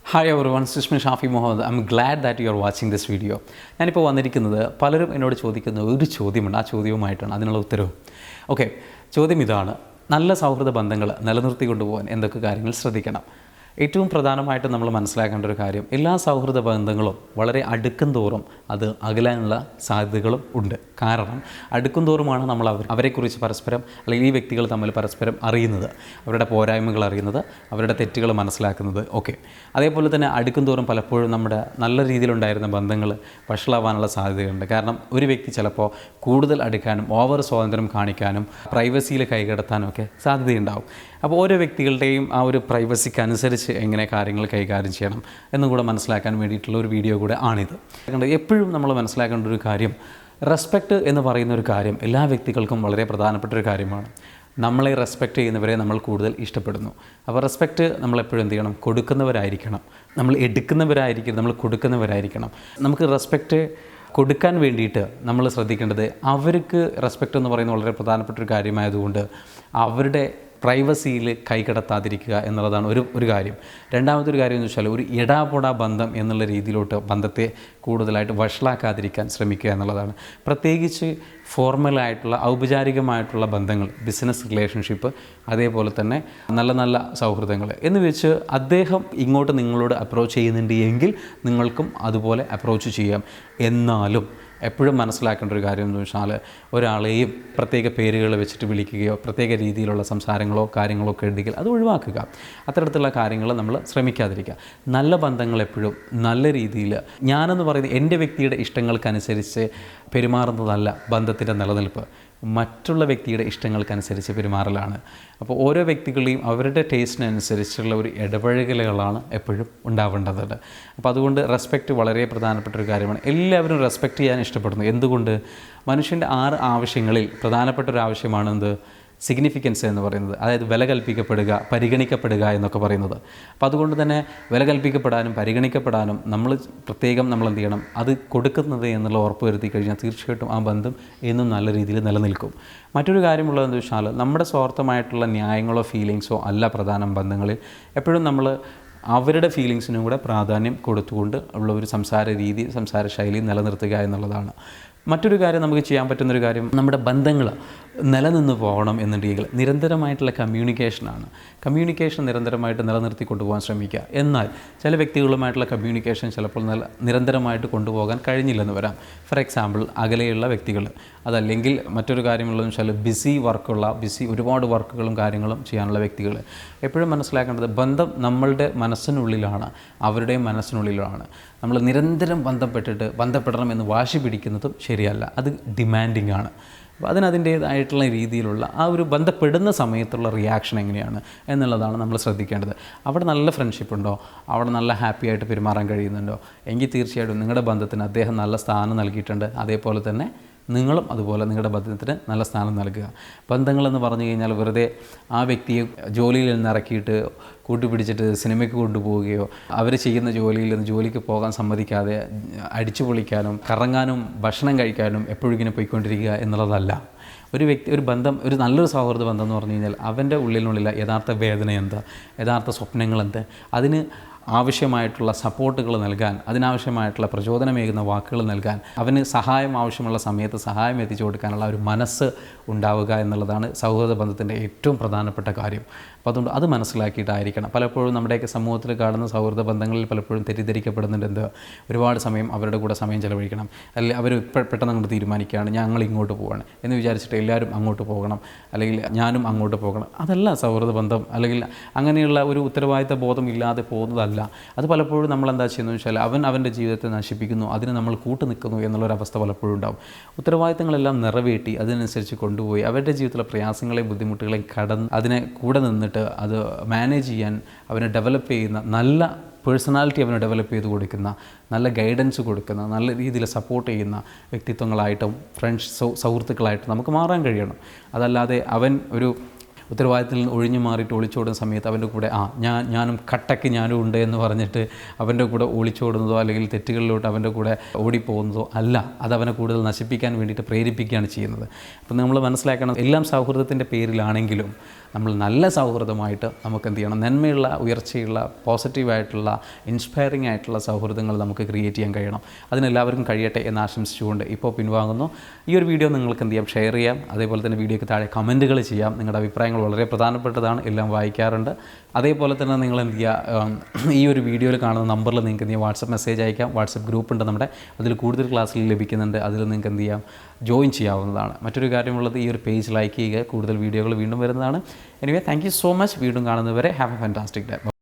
Hi everyone, Sushmi Shafi Muhammad. I'm glad that you are watching this video. ഞാനിപ്പോൾ വന്നിരിക്കുന്നത് പലരും എന്നോട് ചോദിക്കുന്ന ഒരു ചോദ്യമുണ്ട്. ആ ചോദ്യവുമായിട്ടാണ് അതിനുള്ള ഉത്തരവ്. ഓക്കെ, ചോദ്യം ഇതാണ്: നല്ല സൗഹൃദ ബന്ധങ്ങൾ നിലനിർത്തിക്കൊണ്ടുപോകാൻ എന്തൊക്കെ കാര്യങ്ങൾ ശ്രദ്ധിക്കണം? ഏറ്റവും പ്രധാനമായിട്ട് നമ്മൾ മനസ്സിലാക്കേണ്ട ഒരു കാര്യം, എല്ലാ സൗഹൃദ ബന്ധങ്ങളും വളരെ അടുക്കും തോറും അത് അകലാനുള്ള സാധ്യതകളും ഉണ്ട്. കാരണം അടുക്കും തോറുമാണ് നമ്മൾ അവരെക്കുറിച്ച് പരസ്പരം, അല്ലെങ്കിൽ ഈ വ്യക്തികൾ തമ്മിൽ പരസ്പരം അറിയുന്നത്, അവരുടെ പോരായ്മകൾ അറിയുന്നത്, അവരുടെ തെറ്റുകൾ മനസ്സിലാക്കുന്നത്. ഓക്കെ, അതേപോലെ തന്നെ അടുക്കും തോറും പലപ്പോഴും നമ്മുടെ നല്ല രീതിയിലുണ്ടായിരുന്ന ബന്ധങ്ങൾ വഷളാവാനുള്ള സാധ്യതയുണ്ട്. കാരണം ഒരു വ്യക്തി ചിലപ്പോൾ കൂടുതൽ അടുക്കാനും ഓവർ സ്വാതന്ത്ര്യം കാണിക്കാനും പ്രൈവസിയിൽ കൈകടത്താനും ഒക്കെ സാധ്യതയുണ്ടാവും. അപ്പോൾ ഓരോ വ്യക്തികളുടെയും ആ ഒരു പ്രൈവസിക്ക് അനുസരിച്ച് എങ്ങനെ കാര്യങ്ങൾ കൈകാര്യം ചെയ്യണം എന്നും കൂടെ മനസ്സിലാക്കാൻ വേണ്ടിയിട്ടുള്ള ഒരു വീഡിയോ കൂടെ ആണിത്. എപ്പോഴും നമ്മൾ മനസ്സിലാക്കേണ്ട ഒരു കാര്യം, റെസ്പെക്റ്റ് എന്ന് പറയുന്ന ഒരു കാര്യം എല്ലാ വ്യക്തികൾക്കും വളരെ പ്രധാനപ്പെട്ട ഒരു കാര്യമാണ്. നമ്മളെ റെസ്പെക്റ്റ് ചെയ്യുന്നവരെ നമ്മൾ കൂടുതൽ ഇഷ്ടപ്പെടുന്നു. അപ്പോൾ റെസ്പെക്റ്റ് നമ്മളെപ്പോഴും എന്ത് ചെയ്യണം? കൊടുക്കുന്നവരായിരിക്കണം. നമ്മൾ എടുക്കുന്നവരായിരിക്കും, നമ്മൾ കൊടുക്കുന്നവരായിരിക്കണം. നമുക്ക് റെസ്പെക്റ്റ് കൊടുക്കാൻ വേണ്ടിയിട്ട് നമ്മൾ ശ്രദ്ധിക്കേണ്ടത്, അവർക്ക് റെസ്പെക്റ്റ് എന്ന് പറയുന്നത് വളരെ പ്രധാനപ്പെട്ട ഒരു കാര്യമായതുകൊണ്ട് അവരുടെ പ്രൈവസിയിൽ കൈകടത്താതിരിക്കുക എന്നുള്ളതാണ് ഒരു കാര്യം. രണ്ടാമതൊരു കാര്യം എന്ന് വെച്ചാൽ, ഒരു എടാപൊടാ ബന്ധം എന്നുള്ള രീതിയിലോട്ട് ബന്ധത്തെ കൂടുതലായിട്ട് വഷളാക്കാതിരിക്കാൻ ശ്രമിക്കുക എന്നുള്ളതാണ്. പ്രത്യേകിച്ച് ഫോർമലായിട്ടുള്ള ഔപചാരികമായിട്ടുള്ള ബന്ധങ്ങൾ, ബിസിനസ് റിലേഷൻഷിപ്പ്, അതേപോലെ തന്നെ നല്ല നല്ല സൗഹൃദങ്ങൾ എന്ന് വെച്ച് അദ്ദേഹം ഇങ്ങോട്ട് നിങ്ങളോട് അപ്രോച്ച് ചെയ്യുന്നുണ്ട് എങ്കിൽ നിങ്ങൾക്കും അതുപോലെ അപ്രോച്ച് ചെയ്യാം. എന്നാലും എപ്പോഴും മനസ്സിലാക്കേണ്ട ഒരു കാര്യം എന്ന് വെച്ചാൽ, ഒരാളെയും പ്രത്യേക പേരുകൾ വെച്ചിട്ട് വിളിക്കുകയോ പ്രത്യേക രീതിയിലുള്ള സംസാരങ്ങളോ കാര്യങ്ങളോ ഒക്കെ ഉണ്ടെങ്കിൽ അത് ഒഴിവാക്കുക. അത്തരത്തിലുള്ള കാര്യങ്ങൾ നമ്മൾ ശ്രമിക്കാതിരിക്കുക. നല്ല ബന്ധങ്ങൾ എപ്പോഴും നല്ല രീതിയിൽ, ഞാനെന്ന് പറയുന്നത് എൻ്റെ വ്യക്തിയുടെ ഇഷ്ടങ്ങൾക്കനുസരിച്ച് പെരുമാറുന്നതല്ല ബന്ധത്തിൻ്റെ നിലനിൽപ്പ്, മറ്റുള്ള വ്യക്തിയുടെ ഇഷ്ടങ്ങൾക്കനുസരിച്ച് പെരുമാറലാണ്. അപ്പോൾ ഓരോ വ്യക്തികളെയും അവരുടെ ടേസ്റ്റിനനുസരിച്ചുള്ള ഒരു ഇടപഴകലുകളാണ് എപ്പോഴും ഉണ്ടാവേണ്ടത്. അപ്പോൾ അതുകൊണ്ട് റെസ്പെക്റ്റ് വളരെ പ്രധാനപ്പെട്ട ഒരു കാര്യമാണ്. എല്ലാവരും റെസ്പെക്റ്റ് ചെയ്യാൻ ഇഷ്ടപ്പെടുന്നു. എന്തുകൊണ്ട്? മനുഷ്യൻ്റെ 6 ആവശ്യങ്ങളിൽ പ്രധാനപ്പെട്ട ഒരു ആവശ്യമാണ് എന്ത്? സിഗ്നിഫിക്കൻസ് എന്ന് പറയുന്നത്, അതായത് വില കൽപ്പിക്കപ്പെടുക, പരിഗണിക്കപ്പെടുക എന്നൊക്കെ പറയുന്നത്. അപ്പോൾ അതുകൊണ്ട് തന്നെ വില കൽപ്പിക്കപ്പെടാനും പരിഗണിക്കപ്പെടാനും നമ്മൾ എന്ത് ചെയ്യണം? അത് കൊടുക്കുന്നത് എന്നുള്ള ഉറപ്പ് വരുത്തി കഴിഞ്ഞാൽ തീർച്ചയായിട്ടും ആ ബന്ധം എന്നും നല്ല രീതിയിൽ നിലനിൽക്കും. മറ്റൊരു കാര്യമുള്ളതെന്ന് വെച്ചാൽ, നമ്മുടെ സ്വാർത്ഥമായിട്ടുള്ള ന്യായങ്ങളോ ഫീലിങ്സോ അല്ല പ്രധാനം ബന്ധങ്ങളിൽ. എപ്പോഴും നമ്മൾ അവരുടെ ഫീലിങ്സിനും കൂടെ പ്രാധാന്യം കൊടുത്തുകൊണ്ട് ഉള്ള ഒരു സംസാര രീതി, സംസാര ശൈലി നിലനിർത്തുക എന്നുള്ളതാണ്. മറ്റൊരു കാര്യം നമുക്ക് ചെയ്യാൻ പറ്റുന്നൊരു കാര്യം, നമ്മുടെ ബന്ധങ്ങൾ നിലനിന്ന് പോകണം എന്നുണ്ടെങ്കിൽ നിരന്തരമായിട്ടുള്ള കമ്മ്യൂണിക്കേഷനാണ്. കമ്മ്യൂണിക്കേഷൻ നിരന്തരമായിട്ട് നിലനിർത്തി കൊണ്ടുപോകാൻ ശ്രമിക്കുക. എന്നാൽ ചില വ്യക്തികളുമായിട്ടുള്ള കമ്മ്യൂണിക്കേഷൻ ചിലപ്പോൾ നിരന്തരമായിട്ട് കൊണ്ടുപോകാൻ കഴിഞ്ഞില്ലെന്ന് വരാം. ഫോർ എക്സാമ്പിൾ, അകലെയുള്ള വ്യക്തികൾ, അതല്ലെങ്കിൽ മറ്റൊരു കാര്യമുള്ളതെന്ന് വെച്ചാൽ ഒരുപാട് വർക്കുകളും കാര്യങ്ങളും ചെയ്യാനുള്ള വ്യക്തികൾ. എപ്പോഴും മനസ്സിലാക്കേണ്ടത്, ബന്ധം നമ്മളുടെ മനസ്സിനുള്ളിലാണ്, അവരുടെയും മനസ്സിനുള്ളിലാണ്. നമ്മൾ നിരന്തരം ബന്ധപ്പെടണം എന്ന് വാശി പിടിക്കുന്നതും ശരിയല്ല. അത് ഡിമാൻഡിങ് ആണ്. അപ്പോൾ അതിനതിൻ്റേതായിട്ടുള്ള രീതിയിലുള്ള ആ ഒരു ബന്ധപ്പെടുന്ന സമയത്തുള്ള റിയാക്ഷൻ എങ്ങനെയാണ് എന്നുള്ളതാണ് നമ്മൾ ശ്രദ്ധിക്കേണ്ടത്. അവിടെ നല്ല ഫ്രണ്ട്ഷിപ്പ് ഉണ്ടോ, അവിടെ നല്ല ഹാപ്പി ആയിട്ട് പെരുമാറാൻ കഴിയുന്നുണ്ടോ എങ്കിൽ തീർച്ചയായിട്ടും നിങ്ങളുടെ ബന്ധത്തിന് അദ്ദേഹം നല്ല സ്ഥാനം നൽകിയിട്ടുണ്ട്. അതേപോലെ തന്നെ നിങ്ങളും അതുപോലെ നിങ്ങളുടെ ബന്ധത്തിന് നല്ല സ്ഥാനം നൽകുക. ബന്ധങ്ങളെന്ന് പറഞ്ഞു കഴിഞ്ഞാൽ വെറുതെ ആ വ്യക്തിയെ ജോലിയിൽ നിന്ന് ഇറക്കിയിട്ട് കൂട്ടുപിടിച്ചിട്ട് സിനിമയ്ക്ക് കൊണ്ടുപോവുകയോ അവർ ചെയ്യുന്ന ജോലിയിൽ നിന്ന് ജോലിക്ക് പോകാൻ സമ്മതിക്കാതെ അടിച്ചു പൊളിക്കാനും കറങ്ങാനും ഭക്ഷണം കഴിക്കാനും എപ്പോഴും ഇങ്ങനെ പോയിക്കൊണ്ടിരിക്കുക എന്നുള്ളതല്ല. ഒരു ബന്ധം, ഒരു നല്ലൊരു സൗഹൃദ ബന്ധം എന്ന് പറഞ്ഞു കഴിഞ്ഞാൽ അവൻ്റെ ഉള്ളിലുള്ള യഥാർത്ഥ വേദന എന്താ, യഥാർത്ഥ സ്വപ്നങ്ങൾ എന്ത്, അതിന് ആവശ്യമായിട്ടുള്ള സപ്പോർട്ടുകൾ നൽകാൻ, അതിനാവശ്യമായിട്ടുള്ള പ്രചോദനമേകുന്ന വാക്കുകൾ നൽകാൻ, അവന് സഹായം ആവശ്യമുള്ള സമയത്ത് സഹായം എത്തിച്ചു കൊടുക്കാനുള്ള ഒരു മനസ്സ് ഉണ്ടാവുക എന്നുള്ളതാണ് സൗഹൃദ ബന്ധത്തിൻ്റെ ഏറ്റവും പ്രധാനപ്പെട്ട കാര്യം. അപ്പോൾ അതുകൊണ്ട് അത് മനസ്സിലാക്കിയിട്ടായിരിക്കണം. പലപ്പോഴും നമ്മുടെയൊക്കെ സമൂഹത്തിൽ കാണുന്ന സൗഹൃദ ബന്ധങ്ങളിൽ പലപ്പോഴും തെറ്റിദ്ധരിക്കപ്പെടുന്നുണ്ട്. ഒരുപാട് സമയം അവരുടെ കൂടെ സമയം ചെലവഴിക്കണം, അല്ലെങ്കിൽ അവർ പെട്ടെന്ന് അങ്ങോട്ട് തീരുമാനിക്കുകയാണ് ഞങ്ങൾ ഇങ്ങോട്ട് പോവുകയാണ് എന്ന് വിചാരിച്ചിട്ട് എല്ലാവരും അങ്ങോട്ട് പോകണം, അല്ലെങ്കിൽ ഞാനും അങ്ങോട്ട് പോകണം. അതല്ല സൗഹൃദ ബന്ധം, അല്ലെങ്കിൽ അങ്ങനെയുള്ള ഒരു ഉത്തരവാദിത്ത ബോധം ഇല്ലാതെ പോകുന്നതല്ല. അത് പലപ്പോഴും നമ്മൾ എന്താ ചെയ്യുന്നത് വെച്ചാൽ, അവൻ്റെ ജീവിതത്തെ നശിപ്പിക്കുന്നു, അതിന് നമ്മൾ കൂട്ടു നിൽക്കുന്നു എന്നുള്ളൊരവസ്ഥ പലപ്പോഴും ഉണ്ടാകും. ഉത്തരവാദിത്തങ്ങളെല്ലാം നിറവേറ്റി അതിനനുസരിച്ച് കൊണ്ടുപോയി അവരുടെ ജീവിതത്തിലെ പ്രയാസങ്ങളെയും ബുദ്ധിമുട്ടുകളെയും കടന്ന് അതിനെ കൂടെ നിന്നിട്ട് അത് മാനേജ് ചെയ്യാൻ അവനെ ഡെവലപ്പ് ചെയ്യുന്ന, നല്ല പേഴ്സണാലിറ്റി അവന് ഡെവലപ്പ് ചെയ്ത് കൊടുക്കുന്ന, നല്ല ഗൈഡൻസ് കൊടുക്കുന്ന, നല്ല രീതിയിൽ സപ്പോർട്ട് ചെയ്യുന്ന വ്യക്തിത്വങ്ങളായിട്ടും സുഹൃത്തുക്കളായിട്ടും നമുക്ക് മാറാൻ കഴിയണം. അതല്ലാതെ അവൻ ഉത്തരവാദിത്തത്തിൽ നിന്ന് ഒഴിഞ്ഞു മാറിയിട്ട് ഒളിച്ചോടുന്ന സമയത്ത് അവൻ്റെ കൂടെ ഞാനും കട്ടയ്ക്ക് ഞാനും ഉണ്ട് എന്ന് പറഞ്ഞിട്ട് അവൻ്റെ കൂടെ ഒളിച്ചോടുന്നതോ അല്ലെങ്കിൽ തെറ്റുകളിലോട്ട് അവൻ്റെ കൂടെ ഓടിപ്പോകുന്നതോ അല്ല. അത് അവനെ കൂടുതൽ നശിപ്പിക്കാൻ വേണ്ടിയിട്ട് പ്രേരിപ്പിക്കുകയാണ് ചെയ്യുന്നത്. അപ്പം നമ്മൾ മനസ്സിലാക്കണം, എല്ലാം സൗഹൃദത്തിൻ്റെ പേരിലാണെങ്കിലും നമ്മൾ നല്ല സൗഹൃദമായിട്ട് നമുക്ക് എന്ത് ചെയ്യണം, നന്മയുള്ള, ഉയർച്ചയുള്ള, പോസിറ്റീവായിട്ടുള്ള, ഇൻസ്പയറിംഗ് ആയിട്ടുള്ള സൗഹൃദങ്ങൾ നമുക്ക് ക്രിയേറ്റ് ചെയ്യാൻ കഴിയണം. അതിനെല്ലാവർക്കും കഴിയട്ടെ എന്ന് ആശംസിച്ചുകൊണ്ട് ഇപ്പോൾ പിൻവാങ്ങുന്നു. ഈ ഒരു വീഡിയോ നിങ്ങൾക്ക് എന്ത് ചെയ്യാം, ഷെയർ ചെയ്യാം. അതേപോലെ തന്നെ വീഡിയോയ്ക്ക് താഴെ കമൻറ്റുകൾ ചെയ്യാം. നിങ്ങളുടെ അഭിപ്രായങ്ങൾ വളരെ പ്രധാനപ്പെട്ടതാണ്, എല്ലാം വായിക്കാറുണ്ട്. അതേപോലെ തന്നെ നിങ്ങൾ എന്ത് ചെയ്യുക, ഈ ഒരു വീഡിയോയിൽ കാണുന്ന നമ്പറിൽ നിങ്ങൾക്ക് എന്ത് ചെയ്യാം, വാട്സപ്പ് മെസ്സേജ് അയക്കാം. വാട്സപ്പ് ഗ്രൂപ്പ് ഉണ്ട് നമ്മുടെ, അതിൽ കൂടുതൽ ക്ലാസ്സിൽ ലഭിക്കുന്നുണ്ട്. അതിൽ നിങ്ങൾക്ക് എന്ത് ചെയ്യാം, ജോയിൻ ചെയ്യാവുന്നതാണ്. മറ്റൊരു കാര്യമുള്ളത്, ഈ ഒരു പേജ് ലൈക്ക് ചെയ്യുക. കൂടുതൽ വീഡിയോകൾ വീണ്ടും വരുന്നതാണ്. Anyway, thank you so much. വീണ്ടും കാണുന്നവരെ ഹാവ് എ ഫാന്റാസ്റ്റിക് ഡേ.